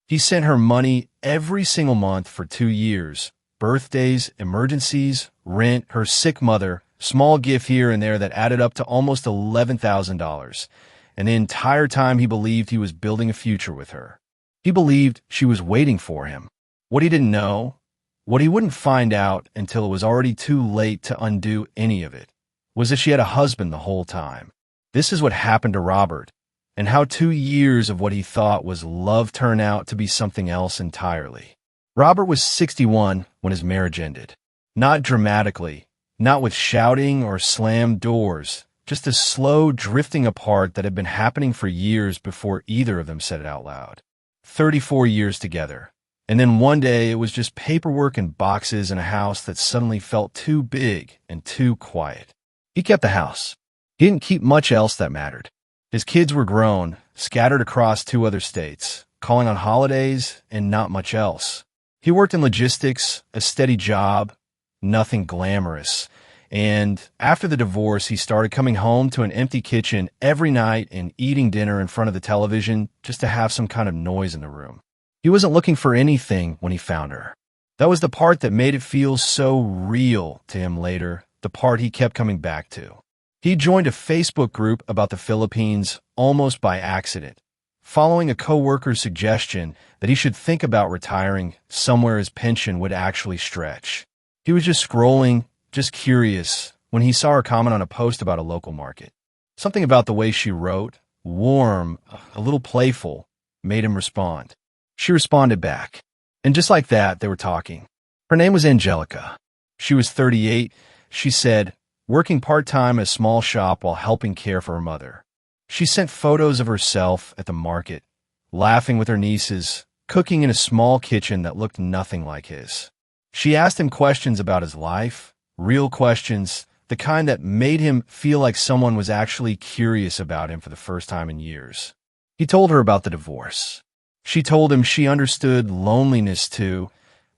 He sent her money every single month for 2 years. Birthdays, emergencies, rent, her sick mother, small gift here and there that added up to almost $11,000. And the entire time he believed he was building a future with her. He believed she was waiting for him. What he didn't know, what he wouldn't find out until it was already too late to undo any of it, was that she had a husband the whole time. This is what happened to Robert, and how 2 years of what he thought was love turned out to be something else entirely. Robert was 61 when his marriage ended. Not dramatically, not with shouting or slammed doors, just a slow drifting apart that had been happening for years before either of them said it out loud. 34 years together. And then one day it was just paperwork and boxes in a house that suddenly felt too big and too quiet. He kept the house. He didn't keep much else that mattered. His kids were grown, scattered across 2 other states, calling on holidays and not much else. He worked in logistics, a steady job, nothing glamorous. And after the divorce, he started coming home to an empty kitchen every night and eating dinner in front of the television just to have some kind of noise in the room. He wasn't looking for anything when he found her. That was the part that made it feel so real to him later, the part he kept coming back to. He joined a Facebook group about the Philippines almost by accident, following a coworker's suggestion that he should think about retiring somewhere his pension would actually stretch. He was just scrolling, just curious, when he saw her comment on a post about a local market. Something about the way she wrote, warm, a little playful, made him respond. She responded back, and just like that, they were talking. Her name was Angelica. She was 38. She said, working part-time at a small shop while helping care for her mother. She sent photos of herself at the market, laughing with her nieces, cooking in a small kitchen that looked nothing like his. She asked him questions about his life, real questions, the kind that made him feel like someone was actually curious about him for the first time in years. He told her about the divorce. She told him she understood loneliness too,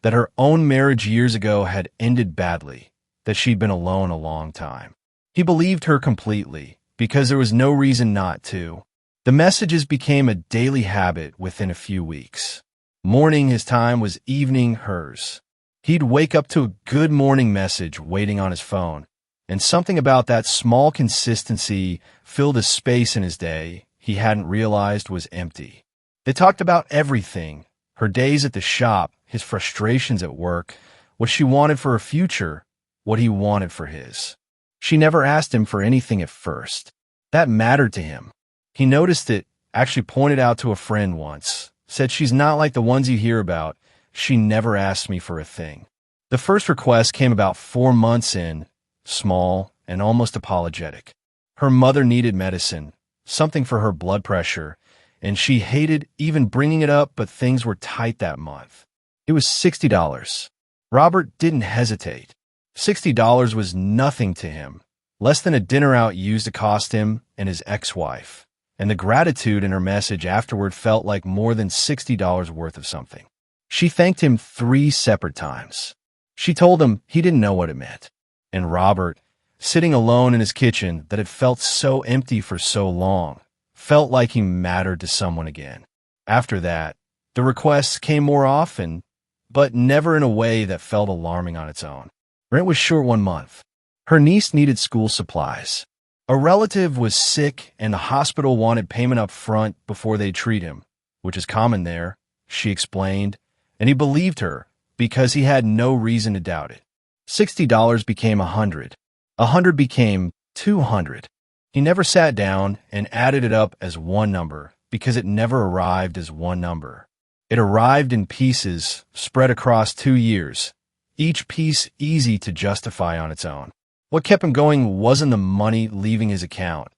that her own marriage years ago had ended badly, that she'd been alone a long time. He believed her completely, because there was no reason not to. The messages became a daily habit within a few weeks. Morning his time was evening hers. He'd wake up to a good morning message waiting on his phone, and something about that small consistency filled a space in his day he hadn't realized was empty. They talked about everything, her days at the shop, his frustrations at work, what she wanted for her future, what he wanted for his. She never asked him for anything at first. That mattered to him. He noticed it, actually pointed out to a friend once, said she's not like the ones you hear about. She never asked me for a thing. The first request came about 4 months in, small and almost apologetic. Her mother needed medicine, something for her blood pressure, and she hated even bringing it up, but things were tight that month. It was $60. Robert didn't hesitate. $60 was nothing to him, less than a dinner out used to cost him and his ex-wife, and the gratitude in her message afterward felt like more than $60 worth of something. She thanked him 3 separate times. She told him he didn't know what it meant. And Robert, sitting alone in his kitchen that had felt so empty for so long, felt like he mattered to someone again. After that, the requests came more often, but never in a way that felt alarming on its own. Rent was short 1 month. Her niece needed school supplies. A relative was sick and the hospital wanted payment up front before they treat him, which is common there, she explained, and he believed her because he had no reason to doubt it. $60 became $100. $100 became $200. He never sat down and added it up as one number because it never arrived as one number. It arrived in pieces spread across 2 years, each piece easy to justify on its own. What kept him going wasn't the money leaving his account.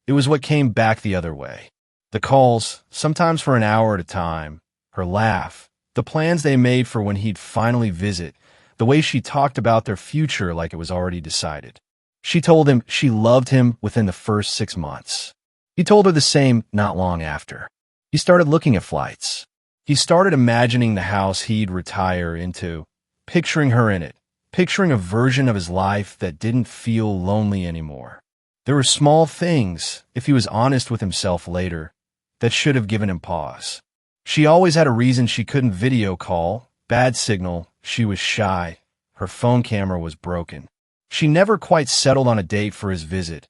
It was what came back the other way. The calls, sometimes for an hour at a time, her laugh, the plans they made for when he'd finally visit, the way she talked about their future like it was already decided. She told him she loved him within the first 6 months. He told her the same not long after. He started looking at flights. He started imagining the house he'd retire into, picturing her in it, picturing a version of his life that didn't feel lonely anymore. There were small things, if he was honest with himself later, that should have given him pause. She always had a reason she couldn't video call. Bad signal, she was shy, her phone camera was broken. She never quite settled on a date for his visit.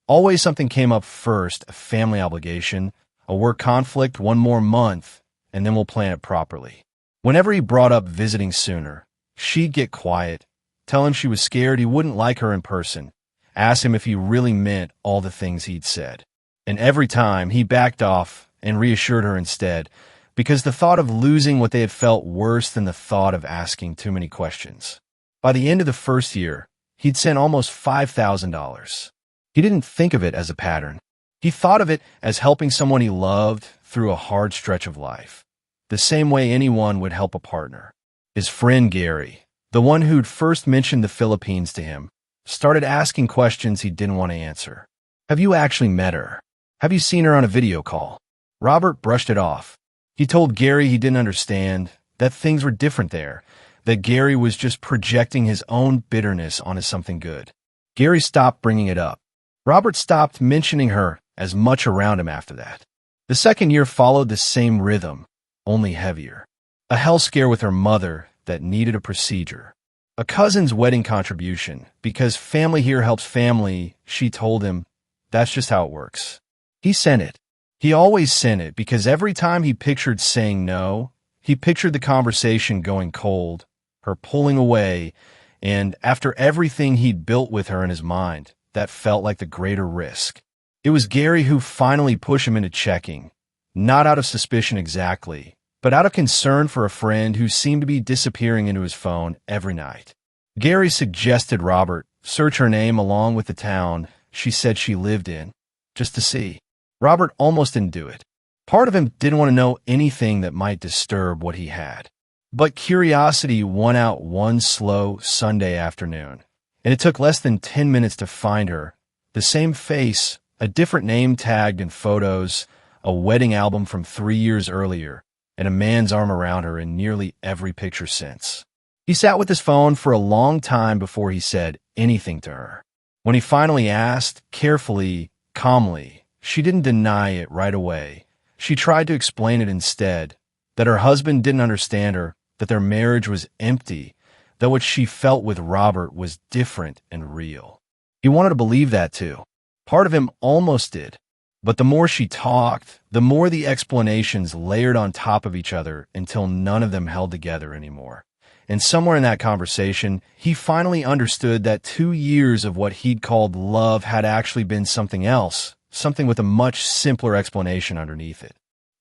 Always something came up first, a family obligation, a work conflict, one more month, and then we'll plan it properly. Whenever he brought up visiting sooner, she'd get quiet, tell him she was scared he wouldn't like her in person, ask him if he really meant all the things he'd said. And every time, he backed off and reassured her instead, because the thought of losing what they had felt worse than the thought of asking too many questions. By the end of the first year, he'd sent almost $5,000. He didn't think of it as a pattern. He thought of it as helping someone he loved through a hard stretch of life, the same way anyone would help a partner. His friend Gary, the one who'd first mentioned the Philippines to him, started asking questions he didn't want to answer. Have you actually met her? Have you seen her on a video call? Robert brushed it off. He told Gary he didn't understand, that things were different there, that Gary was just projecting his own bitterness onto something good. Gary stopped bringing it up. Robert stopped mentioning her as much around him after that. The second year followed the same rhythm, only heavier. A health scare with her mother that needed a procedure. A cousin's wedding contribution, because family here helps family, she told him. That's just how it works. He sent it. He always sent it because every time he pictured saying no, he pictured the conversation going cold, her pulling away, and after everything he'd built with her in his mind, that felt like the greater risk. It was Gary who finally pushed him into checking, not out of suspicion exactly, but out of concern for a friend who seemed to be disappearing into his phone every night. Gary suggested Robert search her name along with the town she said she lived in, just to see. Robert almost didn't do it. Part of him didn't want to know anything that might disturb what he had. But curiosity won out one slow Sunday afternoon, and it took less than 10 minutes to find her. The same face, a different name tagged in photos, a wedding album from 3 years earlier, and a man's arm around her in nearly every picture since. He sat with his phone for a long time before he said anything to her. When he finally asked, carefully, calmly, she didn't deny it right away. She tried to explain it instead, that her husband didn't understand her, that their marriage was empty, that what she felt with Robert was different and real. He wanted to believe that too. Part of him almost did. But the more she talked, the more the explanations layered on top of each other until none of them held together anymore. And somewhere in that conversation, he finally understood that 2 years of what he'd called love had actually been something else, something with a much simpler explanation underneath it.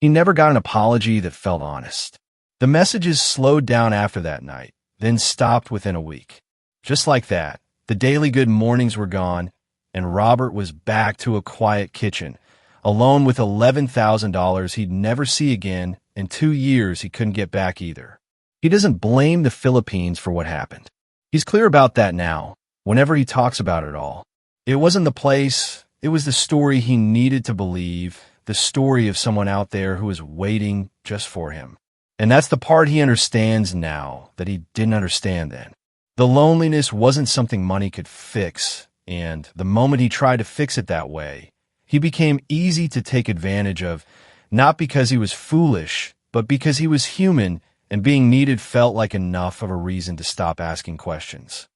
He never got an apology that felt honest. The messages slowed down after that night, then stopped within a week. Just like that, the daily good mornings were gone, and Robert was back to a quiet kitchen, alone with $11,000 he'd never see again, and 2 years he couldn't get back either. He doesn't blame the Philippines for what happened. He's clear about that now, whenever he talks about it all. It wasn't the place, it was the story he needed to believe, the story of someone out there who was waiting just for him. And that's the part he understands now that he didn't understand then. The loneliness wasn't something money could fix, and the moment he tried to fix it that way, he became easy to take advantage of, not because he was foolish, but because he was human, and being needed felt like enough of a reason to stop asking questions.